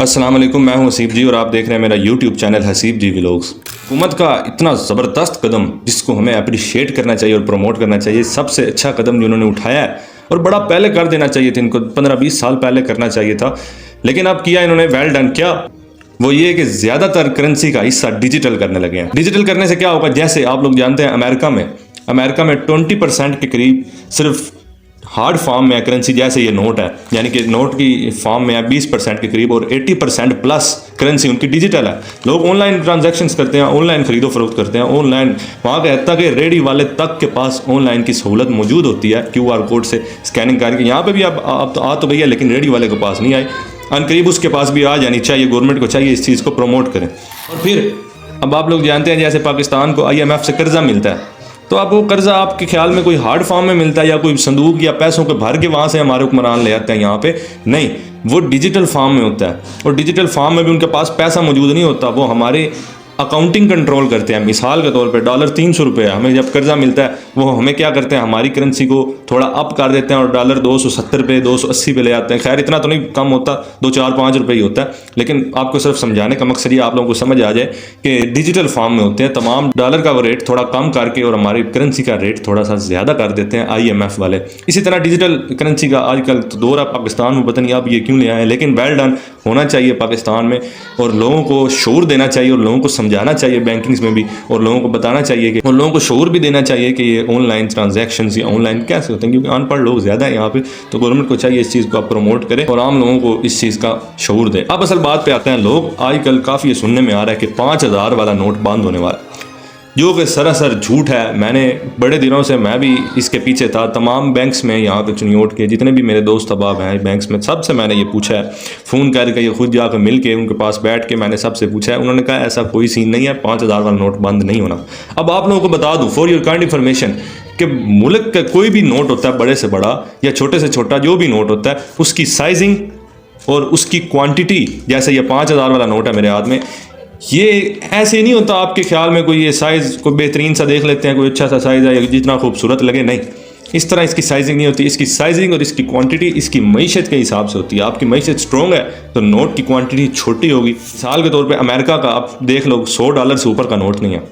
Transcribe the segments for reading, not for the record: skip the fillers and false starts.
अस्सलाम वालेकुम, मैं हूं हसीब जी और आप देख रहे हैं मेरा यूट्यूब चैनल हसीब जी व्लॉग्स। हुकूमत का इतना ज़बरदस्त कदम जिसको हमें अप्रिशिएट करना चाहिए और प्रमोट करना चाहिए, सबसे अच्छा कदम जो उन्होंने उठाया है और बड़ा पहले कर देना चाहिए था, इनको 15-20 साल पहले करना चाहिए था, लेकिन अब किया इन्होंने। Well done. क्या वो ये कि ज़्यादातर करेंसी का हिस्सा डिजिटल करने लगे हैं। डिजिटल करने से क्या होगा, जैसे आप लोग जानते हैं अमेरिका में 20% के करीब सिर्फ हार्ड फॉर्म में है करेंसी, जैसे ये नोट है, यानी कि नोट की फॉर्म में है 20% के करीब, और 80% प्लस करेंसी उनकी डिजिटल है। लोग ऑनलाइन ट्रांजैक्शंस करते हैं, ऑनलाइन खरीदो फरोख्त करते हैं, ऑनलाइन वहाँ के तक रेडी वाले तक के पास ऑनलाइन की सहूलत मौजूद होती है, QR कोड से स्कैनिंग करके। यहाँ पे भी अब आ तो भैया, लेकिन रेडी वाले के पास नहीं आई, अनकरीब उसके पास भी आ जानी चाहिए। गवर्नमेंट को चाहिए इस चीज़ को प्रमोट करें। और फिर अब आप लोग जानते हैं जैसे पाकिस्तान को IMF से कर्जा मिलता है, तो अब वो कर्जा आपके ख्याल में कोई हार्ड फॉर्म में मिलता है या कोई संदूक या पैसों के भर के वहाँ से हमारे हुक्मरान ले आते हैं यहाँ पे? नहीं, वो डिजिटल फॉर्म में होता है, और डिजिटल फॉर्म में भी उनके पास पैसा मौजूद नहीं होता। वो हमारे अकाउंटिंग कंट्रोल करते हैं। मिसाल के तौर पे डॉलर 300 रुपये है, हमें जब कर्जा मिलता है वो हमें क्या करते हैं, हमारी करेंसी को थोड़ा अप कर देते हैं और डॉलर 270 पे 280 पे ले आते हैं। खैर इतना तो नहीं कम होता, 2-4-5 रुपये ही होता है, लेकिन आपको सिर्फ समझाने का मकसद ये आप लोगों को समझ आ जाए कि डिजिटल फॉर्म में होते हैं तमाम। डॉलर का वो रेट थोड़ा कम करके और हमारी करेंसी का रेट थोड़ा सा ज़्यादा कर देते हैं IMF वाले। इसी तरह डिजिटल करेंसी का आजकल तो दौर है पाकिस्तान में, पता नहीं अब ये क्यों ले आए, लेकिन वेल डन होना चाहिए पाकिस्तान में, और लोगों को शऊर देना चाहिए और लोगों को समझाना चाहिए बैंकिंग्स में भी, और लोगों को बताना चाहिए कि, और लोगों को शऊर भी देना चाहिए कि ये ऑनलाइन ट्रांजैक्शंस या ऑनलाइन कैसे होते हैं, क्योंकि अनपढ़ लोग ज़्यादा है यहाँ पे। तो गवर्नमेंट को चाहिए इस चीज़ को आप प्रमोट करें और आम लोगों को इस चीज़ का शऊर दें। अब असल बात पे आते हैं। लोग आजकल काफ़ी ये सुनने में आ रहा है कि 5000 वाला नोट बंद होने वाला, जो कि सरासर झूठ है। मैंने बड़े दिनों से मैं भी इसके पीछे था। तमाम बैंक्स में यहाँ पे चुनियोट के जितने भी मेरे दोस्त अहबाब हैं बैंक्स में, सबसे मैंने ये पूछा है, फ़ोन करके, ये खुद जाकर मिल के उनके पास बैठ के मैंने सबसे पूछा है। उन्होंने कहा ऐसा कोई सीन नहीं है, 5000 वाला नोट बंद नहीं होना। अब आप लोगों को बता दूँ फॉर योर काइंड इन्फॉर्मेशन कि मुल्क का कोई भी नोट होता है, बड़े से बड़ा या छोटे से छोटा जो भी नोट होता है, उसकी साइजिंग और उसकी क्वांटिटी, जैसे ये 5000 वाला नोट है मेरे हाथ में, ये ऐसे नहीं होता आपके ख्याल में कोई ये साइज़ को बेहतरीन सा देख लेते हैं, कोई अच्छा सा साइज़ है जितना खूबसूरत लगे, नहीं, इस तरह इसकी साइजिंग नहीं होती। इसकी साइजिंग और इसकी क्वांटिटी इसकी मईशत के हिसाब से होती है। आपकी मईशत स्ट्रॉन्ग है तो नोट की क्वांटिटी छोटी होगी। मिसाल के तौर पे अमेरिका का आप देख लो, $100 से ऊपर का नोट नहीं है।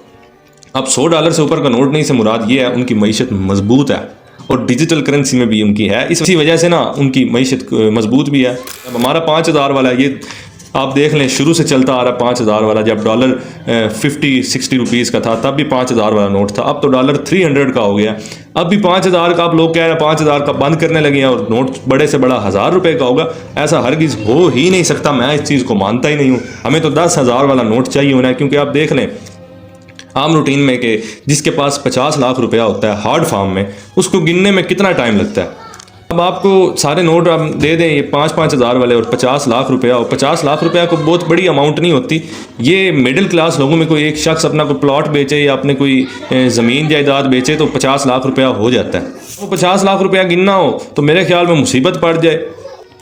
अब $100 से ऊपर का नोट नहीं से मुराद ये है उनकी मईशत मजबूत है, और डिजिटल करेंसी में भी उनकी है, इसी वजह से ना उनकी मईशत मजबूत भी है। अब हमारा 5000 वाला ये आप देख लें, शुरू से चलता आ रहा है 5000 वाला। जब डॉलर 50-60 रुपीज़ का था तब भी 5000 वाला नोट था, अब तो डॉलर 300 का हो गया। अब भी 5000 का आप लोग कह रहे हैं 5000 का बंद करने लगे हैं और नोट बड़े से बड़ा 1000 रुपये का होगा। ऐसा हरगिज़ हो ही नहीं सकता, मैं इस चीज़ को मानता ही नहीं हूँ। हमें तो 10,000 वाला नोट चाहिए होना है, क्योंकि आप देख लें आम रूटीन में कि जिसके पास 50 लाख रुपया होता है हार्ड फॉर्म में, उसको गिनने में कितना टाइम लगता है। अब आपको सारे नोट आप दे दें ये 5-5 हज़ार वाले और 50 लाख रुपया, और 50 लाख रुपया को बहुत बड़ी अमाउंट नहीं होती। ये मिडिल क्लास लोगों में कोई एक शख्स अपना कोई प्लॉट बेचे या अपने कोई ज़मीन जायदाद बेचे तो 50 लाख रुपया हो जाता है। वो 50 लाख रुपया गिनना हो तो मेरे ख्याल में मुसीबत पड़ जाए।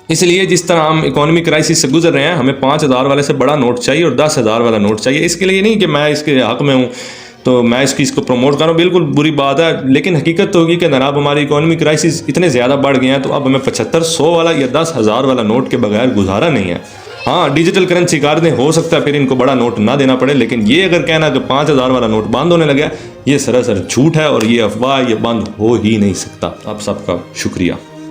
इसलिए जिस तरह हम इकोनॉमिक क्राइसिस से गुजर रहे हैं, हमें 5000 वाले से बड़ा नोट चाहिए और 10,000 वाला नोट चाहिए। इसके लिए नहीं कि मैं इसके हक़ में हूँ तो मैं इस चीज़ को प्रमोट कर रहा हूँ, बिल्कुल बुरी बात है, लेकिन हकीकत तो होगी कि जनाब हमारी इकोनॉमिक क्राइसिस इतने ज़्यादा बढ़ गए हैं तो अब हमें 75-100 वाला या 10,000 वाला नोट के बगैर गुजारा नहीं है। हाँ, डिजिटल करेंसी कर दें, हो सकता है फिर इनको बड़ा नोट ना देना पड़े, लेकिन ये अगर कहना कि 5000 वाला नोट बंद होने लगा, ये सरासर झूठ है और ये अफवाह, ये बंद हो ही नहीं सकता। आप सबका शुक्रिया।